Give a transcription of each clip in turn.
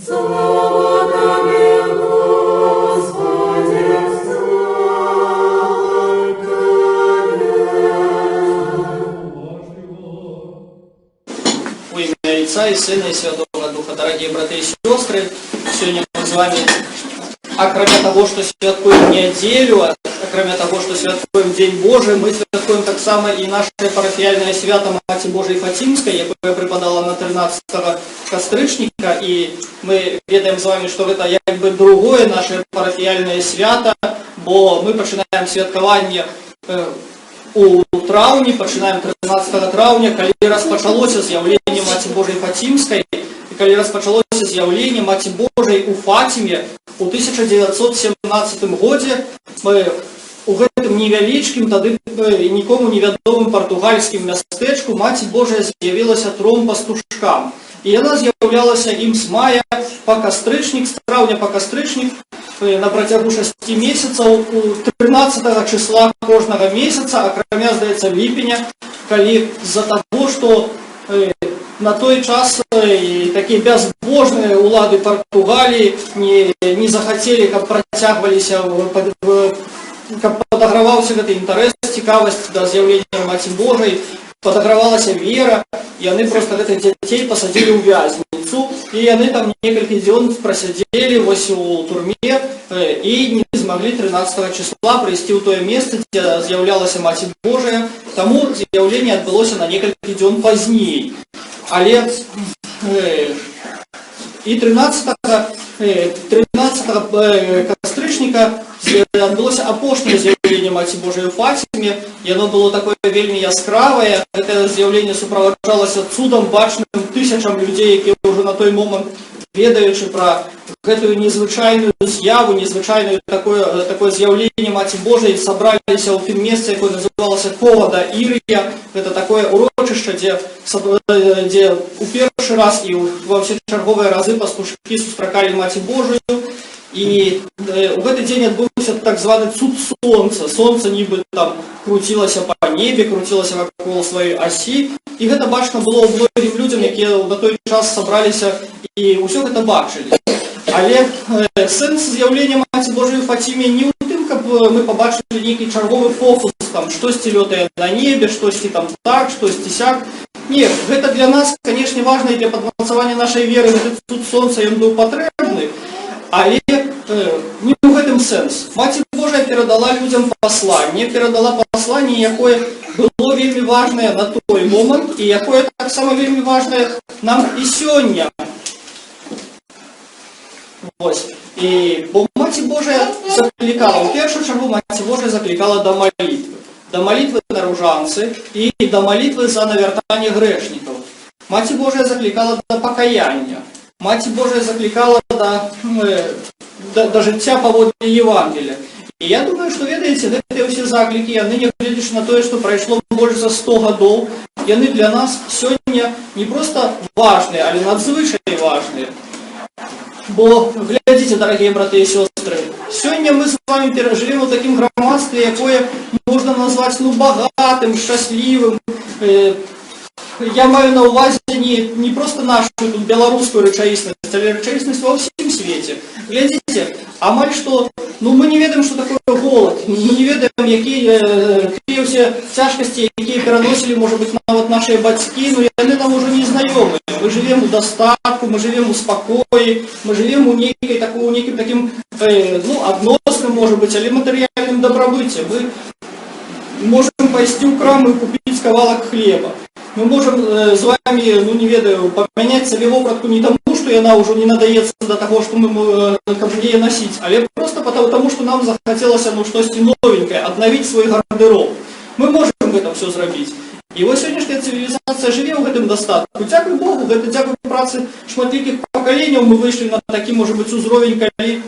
Слава Тебе, Господи, слава Тебе. Во имя Отца и Сына и Святого Духа. Дорогие братья и сестры, сегодня мы с вами, кроме того, что святкуем неделю, кроме того, что святкуем День Божий, мы святкуем так само и наше парафіяльне свято Маті Божої Фатимской, яке припадало на 13 кастрычника, и мы ведаем с вами, что это как бы другое наше парафіяльне свято, бо мы починаем святкування у траўні, починаем 13 траўня, калі распачалося з'яўленне Маці Божої Фатимской, и калі распачалося з'яўленне Маці Божай у Фатиме у 1917 годзе, мы у гэтым невялічкім, тады нікому невядомым партугальскім мястэчку Маці Божая з'явілася 3 пастушкам. І яна з'яўлялася ім з мая па кастрычнік, з траўня па кастрычнік, на працягу 6 месяцаў, у 13 числа кожнага месяца, акрамя, здаецца, ліпеня, калі з-за таго, што на той час такія бязбожныя улады Партугаліі не захацелі, каб працягваліся, каб падаграваўся гэты інтарэс, цікавасць да з'яўлення Маці Божай, падагравалася вера, і яны проста гэтых дзяцей пасадзілі ў вязніцу, і яны там некалькі дзён прасядзелі вось у турме і не змаглі 13 числа прыйсці ў тое месца, дзе з'яўлялася Маці Божая, таму з'яўленне адбылося на некалькі дзён пазней. Але і 13 кастрычніка адбылося апошняе з'яўленне Маці Божай у Фатиме. Яно было такое вельмі яскравае. Гэта з'яўленне суправаджалася цудам бачным тысячам людзей, якія ўжо на той момант, ведаючы пра гэтую незвычайную з'яву, незвычайную такое з'яўленне Маці Божай, сабраліся ў тым месцы, якое называлася Кова да Ірыя. Гэта такое урочышча, дзе у першы раз і ва ўсе чарговыя разы пастушкі сустракалі Маці Божую. І у гэты дзень адбыўся так званы цуд сонца. Сонца нібы там круцілася па небе, круцілася вакол сваёй асі. І гэта бачна было многім людзям, якія на той час сабраліся і ўсё гэта бачылі. Але сэнс з'яўлення Маці Божай у Фатиме не ў тым, каб мы пабачылі нейкі чарговы фокус, там штосьці лётае на небе, штосьці там так, штосьці сяк. Не, гэта для нас, канешне, важна і для падмацавання нашай веры. Гэты цуд сонца, ён быў патрэбны, але не ў гэтым сэнс. Маці Божая перадала людзям пасланне, якое было вельмі важнае на той момант, і якое таксама вельмі важнае нам і сёння. Вось. І бо Маці Божая заклікала, у першую чаргу Маці Божая заклікала да малітвы на ружанцы і да малітвы за навяртанне грэшнікаў. Маці Божая заклікала да пакаяння. Маці Божая заклікала да жыцця паводле Евангелия. І я думаю, што, ведаеце, гэтыя ўсе заклікі, яны, нягледзячы на тое, што прайшло больш за 100 гадоў, яны для нас сёння не проста важныя, але надзвычай важныя. Бо, глядзіце, дарагія браты і сёстры, сёння мы з вами перажывем у такім грамадстве, якое можна назваць багатым, шчаслівым. Я маю на увазе не просто нашу тут беларускую рэчаіснасць, але рэчаіснасць ва ўсім свеце. Глядзіце, амаль што, мы не ведаем, што такое голад, мы не ведаем, якія ўсе цяжкасці, якія пераносілі, можа быць, нават нашыя бацькі, яны нам ужо не знаёмыя. Мы живем у дастатку, мы живем у спакоі, мы живем у нейкім такім адносным, можа быць, але матэрыяльным дабрабыце. Мы можам пайсці ў краму і купіць кавалак хлеба. Мы можем с вами, не ведаю, поменять себе вопратку не тому, что она уже не надається до того, что мы каб ее носить, але просто потому, что нам захотелось что-то новенькое, обновить свой гардероб. Мы можем это все зрабіць. І вось сённяшняя цывілізацыя жыве ў гэтым дастатку. Дзякуй Богу, гэта дзякуй працы шматлікіх пакаленняў мы выйшлі на такі, можа быць, узровень, калі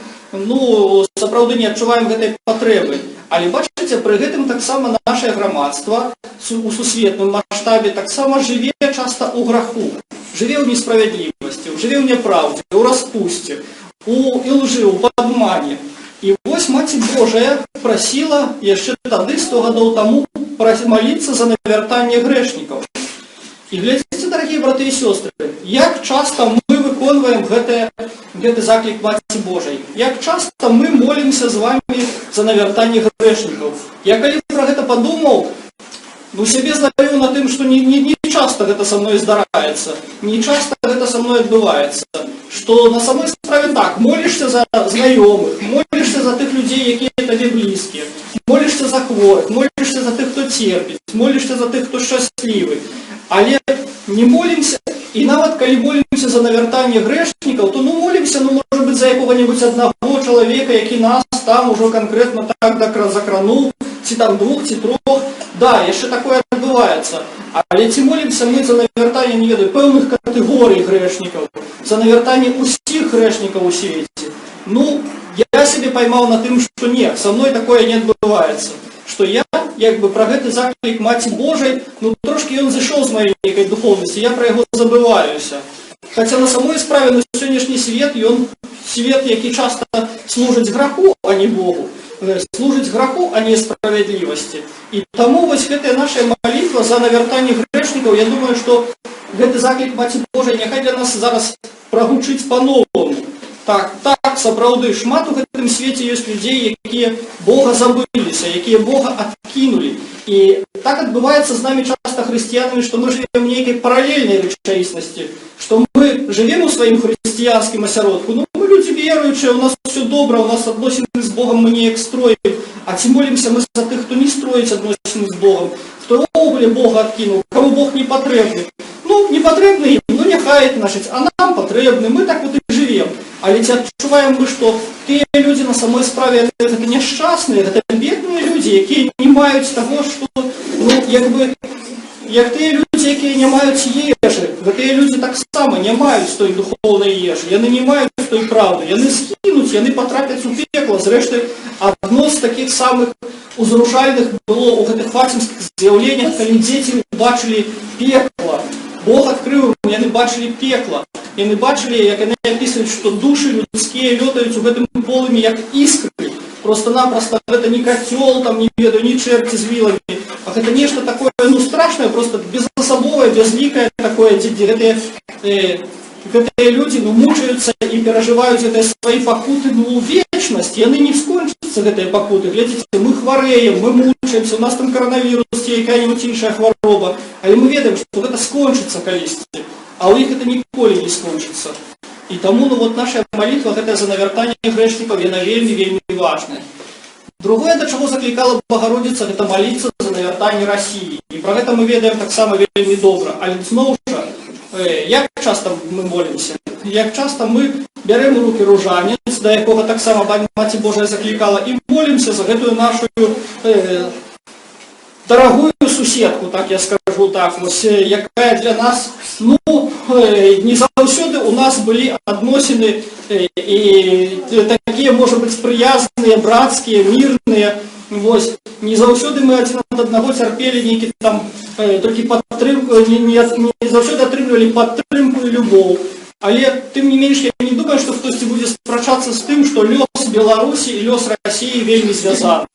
сапраўды не адчуваем гэтай патрэбы. Але бачыце, пры гэтым таксама наше грамадства у сусветным маштабе таксама жыве часта ў граху, жыве ў несправядлівасці, жыве ў няправдзе, ў распусце, у ілжы, у падмане. І вось Маці Божая прасіла яшчэ тады, 100 гадоў таму, маліцца за навяртанне грэшнікаў. І глядзіце, дарагія браты і сёстры, як часта мы выконваем гэты заклік Маці Божай, як часта мы молімся з вами за навяртанне грэшнікаў. Я калі пра гэта падумаў, сябе злавіў на тым, што не часта гэта са мной здараецца, не часта гэта са мной адбываецца, што на самой справе так, молішся за знаёмых, молішся за тых людзей, якія табе блізкія, молішся за хворых, молішся за тых, хто церпіць, молішся за тых, хто шчаслівы. Але не молімся, і нават калі молімся за навяртанне грэшнікаў, то молімся, можа быць, за якога-небудзь аднаго чалавека, які нас там ужо канкрэтна так закрануў, ці там двух, ці трох. Да, яшчэ такое адбываецца. Але ці молімся мы за навяртанне, не ведаю, пэўных катэгорый грэшнікаў, за навяртанне ўсіх грэшнікаў у свеце? Я сябе поймаў на тым, што не, са мной такое не адбываецца. Што я, пра гэты заклік Маці Божай, трошкі ён зышоў з маёй нейкай духоўнасці, я пра яго забываюся. Хаця на самой справе на сённяшні свет, ён свет, які часта служыць граху, а не Богу, служыць граху, а не справядлівасці. І таму вось гэтая наша малітва за навяртанне грэшнікаў, я думаю, што гэты заклік Маці Божай няхай для нас зараз прагучыць па-новаму. Так, сапраўды, шмат у гэтым свеце ёсць людзей, якія Бога забыліся, якія Бога адкінулі. І так адбываецца з намі часта хрысціянамі, што мы жывем в нейкай паралельнай рэчаіснасці, што мы жывем у сваім хрысціянскім асяродку. Мы людзі веруючыя, у нас все добра, у нас адносіны з Богам мы неяк строім, а ці молімся мы за тых, хто не строіць адносіны з Богам, хто ўвогуле Бога адкінуў, каму Бог не патрэбны. Не патрэбны ім, няхай, а нам патрэбны, мы так вот і жывем. Але ці адчуваем мы, што тыя людзі на самой справе гэта няшчасныя, гэта бедныя людзі, якія не маюць таго, што, як тыя людзі, якія не маюць ежы, гэтыя людзі таксама не маюць той духоўнай ежы, яны не маюць той правды, яны згінуць, яны патрапяць у пекла. Зрэшты, адно з такіх самых узрушальных было ў гэтых фатімскіх з'яўленнях, калі дзеці бачылі пекла. Бог адкрыў, яны бачылі пекла. Яны бачылі, як яны апісваюць, што душы людскія лётаюць у гэтым полымі, як іскры. Просто-напросто гэта не кацёл, там, не ведаю, не чэрці з віламі, а гэта нешта такое, страшнае, просто безасабовае, безлікае такое, дзе гэтыя людзі, мучаюцца і перажываюць гэтыя свае пакуты, вечнасць, яны не скончацца, гэтыя пакуты. Глядзіце, мы хварэем, мы мучаемся, у нас там коронавірус, ці якая-нибудь іншая хвароба, але мы ведаем, што гэта скончыцца калісьці, а ў іх гэта ніколі не скончыцца. І таму, наша малітва, гэта за навяртанне грэшнікаў, яна вельмі важная. Другое, да чаго заклікала Багародзіца, гэта маліцца за навяртанне Расіі. І пра гэта мы ведаем таксама вельмі добра. Але зноў жа, як часта мы молімся? Як часта мы бярем у рукі ружанец, да якога таксама Маці Божая заклікала, і молімся за гэтую нашу дарагую суседку, так я скажу так, якая для нас, не заўсёды у нас былі адносіны і такія, можа быць, прыязныя, брацкія, мірныя. Не заўсёды мы адзін ад аднаго цярпелі нейкі там толькі падтрымку, не заўсёды атрымлівалі падтрымку і любоў. Але, тым не менш, я не думаю, што хтосьці будзе спрачацца з тым, што лёс Беларусі і лёс Расіі вельмі звязаны.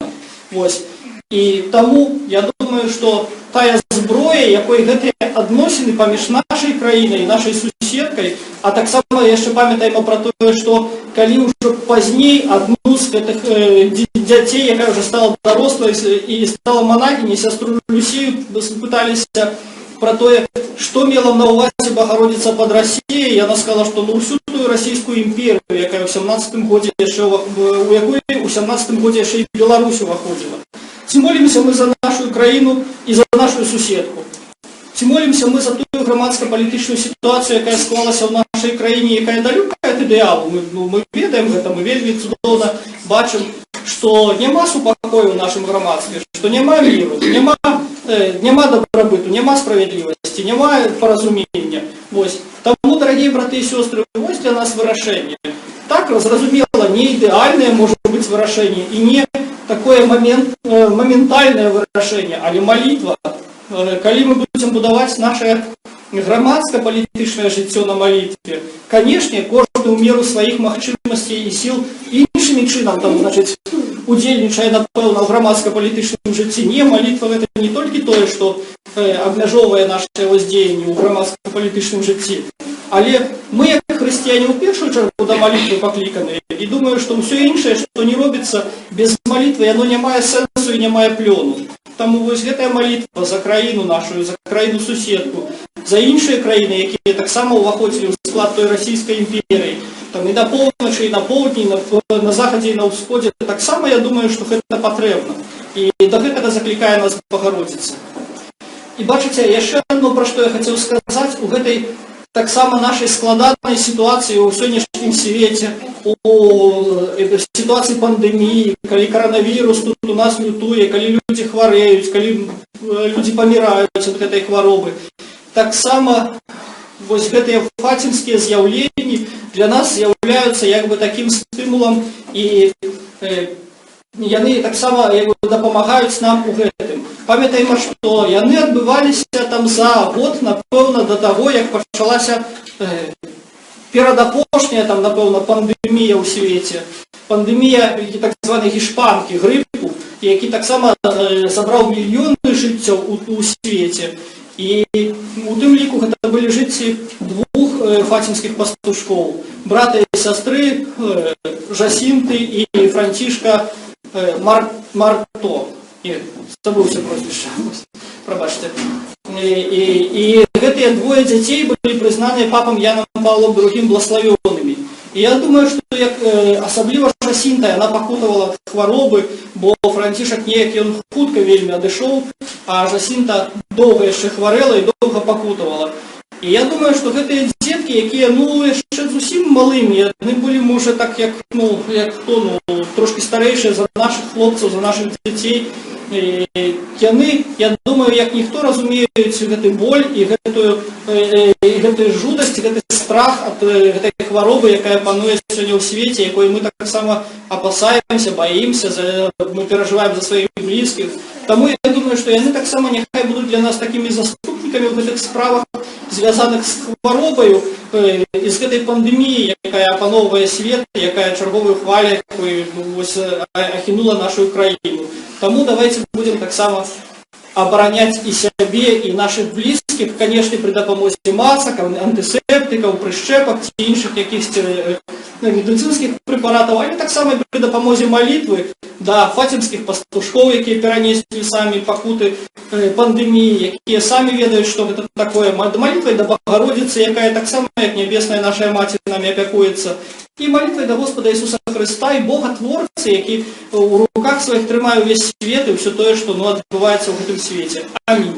І таму, я думаю, што тая зброя, якой гэтыя адносіны паміж нашай краінай і нашай суседкай, а таксама яшчэ памятаем пра тое, што калі ўжо пазней адну з гэтых дзяцей, якая ўжо стала дарослай і стала манахіняй, сястру Люсію, пыталіся пра тое, што мела на ўвазе Багародзіца пад Расіяй, яна сказала, што ўсю тую расійскую імперію, якая ў 17 годзе яшчэ і Беларусь уваходзіла. Ці молімся мы за нашу краіну і за нашу суседку? Ці молімся мы за тую грамадска-палітычную сітуацыю, якая склалася ў нашай краіне, якая далёкая ад ідэалу? Мы ведаем гэта, мы вельмі цудоўна бачым, што няма супакою ў нашым грамадстве, што няма міру, няма дабрабыту, няма справядлівасці, няма паразумення. Таму, дарагія браты і сёстры, вось для нас вырашэнне. Так, зразумела, не ідэальнае можа быць вырашэнне і не такое моментальное вырашэнне, але малітва. Калі мы будзем будаваць наше грамадска-палітычнае жыццё на малітве, канешне, кожны ў меру сваіх магчымасцей і сіл іншымі чынам, удзельнічае, напэўна, ў грамадска-палітычным жыцці. Не, малітва гэта не толькі тое, што абмяжоўвае нашае ўздзеянне ў грамадска-палітычным жыцці, але мы, як хрысціяне, ў першую чаргу да малітвы пакліканыя. І думаю, што ўсё іншае, што не робіцца без малітвы, яно не мае сэнсу і не мае плёну. Таму вось гэтая малітва за краіну нашу, за краіну суседку, за іншыя краіны, якія таксама ўваходзілі ў склад той расійскай імперыі, там і на поўначы, і на поўдні, на захадзе і на ўсходзе, таксама я думаю, што гэта патрэбна. І да гэтага заклікае нас Богородица. І бачыце, яшчэ адно, пра што я хацеў сказаць, у гэтай таксама нашай складанай сітуацыі ў сённяшнім свеце, у сітуацыі пандэміі, калі коронавірус тут у нас лютуе, калі людзі хварэюць, калі людзі паміраюць ад гэтай хваробы. Таксама вось гэтыя фацімскія з'яўленні для нас з'яўляюцца як бы такім стымулам, і яны таксама дапамагаюць нам у гэтым. Памятаем, што яны адбываліся там за год, напэўна, да таго, як пачалася перадапошняя, там, напэўна, пандэмія ў свеце. Пандэмія так званай гішпанкі, грыпу, які таксама забраў мільёны жыццяў у свеце. І у тым ліку гэта былі жыцці двух фацімскіх пастушкоў, брата і сястры Жасінты і Францішка Марто. Забыўся прозвішча, прабачце. І гэтыя двое дзяцей былі прызнаныя папам Янам Павлом II благословеннымі. І я думаю, што асабліва Жасінта, яна пакутавала ад хваробы, бо Францішак неяк ён хутка вельмі адышоў, а Жасінта доўга яшчэ хварэла і доўга пакутавала. І я думаю, што гэтыя дзеткі, якія яшчэ зусім малымі, яны былі, можа, так як трошкі старэйшыя за нашых хлопцаў, за нашых дзяцей, яны, я думаю, як ніхто разумеюць гэты боль і гэтую жудасць, гэты страх ад гэтай хваробы, якая пануе сёння ў свеце, якой мы таксама апасаемся, баімся, мы перажываем за сваіх блізкіх. Таму я думаю, што яны таксама няхай будуць для нас такімі заступнікамі ў гэтых справах, звязаных з хваробаю і з гэтай пандэміяй, якая апаноўвае свет, якая чарговую хвалю ахінула нашу краіну. Таму давайте будем таксама абараняць і сябе, і наших блізкіх, канешне, пры дапамозе масак, антысептыкаў, прышчэпак ці іншых якіхсьці медыцынскіх прэпаратаў, але таксама пры дапамозе малітвы да фацімскіх пастушкоў, якія перанеслі самі пакуты пандэміі, якія самі ведаюць, што гэта такое, малітвай да Богородицы, якая таксама, як нябесная наша маці, намі апякуецца, і малітвай да Господа Ісуса Хрыста і Бога-творцы, які ў руках сваіх трымае ўвесь свет і ўсё тое, што адбываецца ў гэтым свеце. Амінь.